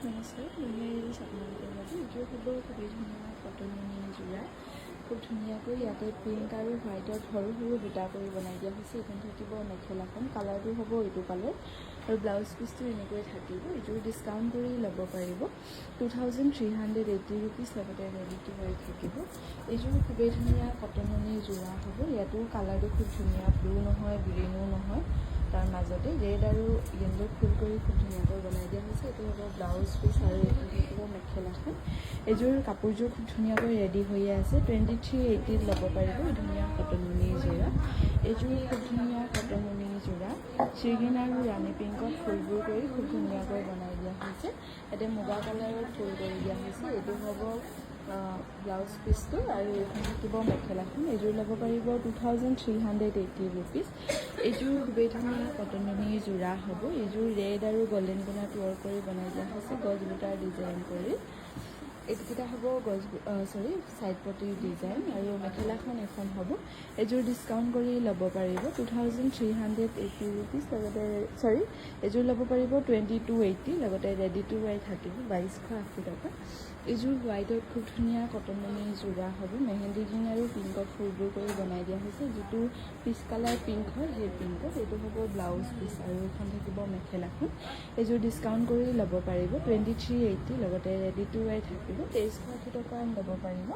নমস্কাৰ মই আপোনালোকৰ বাবে এইযোৰ হ'ব খুবেই ধুনীয়া কটননি যোৰা খুব ধুনীয়াকৈ ইয়াতে পিংক আৰু হোৱাইটত সৰু সৰু বুটা কৰি বনাই দিয়া হৈছে। এইখন থাকিব মেখেলাখন, কালাৰটো হ'ব এইটো কালাৰ আৰু ব্লাউজ পিচটো এনেকৈ থাকিব। এইযোৰ ডিছকাউণ্ট কৰি ল'ব পাৰিব 2380 ৰুপিজ, লগতে ৰেডি টু ৱেৰ থাকিব। এইযোৰ খুবেই ধুনীয়া কটননি যোৰা হ'ব। ইয়াতো কালাৰটো খুব ধুনীয়া, ব্লু নহয় গ্ৰীণো নহয়, তাৰ মাজতে ৰেড আৰু য়েল্লো ফুল কৰি খুব ধুনীয়াকৈ বনাই দিয়া হৈছে। এইটো হ'ব ব্লাউজ পিচ আৰু এইটো থাকিব মেখেলাখন। এইযোৰ কাপোৰযোৰ খুব ধুনীয়াকৈ ৰেডি হৈয়ে আছে। 2380 ল'ব পাৰিব এই ধুনীয়া কটননি যোৰা। এইযোৰ খুব ধুনীয়া কটননি যোৰা, চিৰিগিন আৰু ৰাণী পিংকত ফুলবোৰ কৰি খুব ধুনীয়াকৈ বনাই দিয়া হৈছে। ইয়াতে মুগা কালাৰত ফুল কৰি দিয়া হৈছে। এইটো হ'ব ব্লাউজ পিচটো আৰু এইখন থাকিব মেখেলাখন। এইযোৰ ল'ব পাৰিব 2380 ৰুপিজ। এইযোৰ খুবেই ধুনীয়া কটননি যোৰা হ'ব। এইযোৰ ৰেড আৰু গল্ডেন কালাৰত ৱৰ্ক কৰি বনাই দিয়া হৈছে, গছ বুটাৰ ডিজাইন কৰি। এইকেইটা হ'ব ছাইড পটিৰ ডিজাইন আৰু মেখেলাখন এখন হ'ব। এইযোৰ ডিছকাউণ্ট কৰি ল'ব পাৰিব 2380 ৰুপিজ, লগতে এইযোৰ ল'ব পাৰিব 2280, লগতে ৰেডি টু ৱেৰ থাকিব 2280 টকা। এইযোৰ হোৱাইটত খুব ধুনীয়া কটননি যোৰা হ'ব। মেহেন্দি গ্ৰীণ আৰু পিংকত ফুলবোৰ কৰি বনাই দিয়া হৈছে। যিটো পিচ কালাৰ পিংক হয় সেই পিংকত। এইটো হ'ব ব্লাউজ পিচ আৰু এইখন থাকিব মেখেলাখন। এইযোৰ ডিছকাউণ্ট কৰি ল'ব পাৰিব 2380, লগতে ৰেডি টু ৱেৰ থাকিব 2380 টকা ল'ব পাৰিব।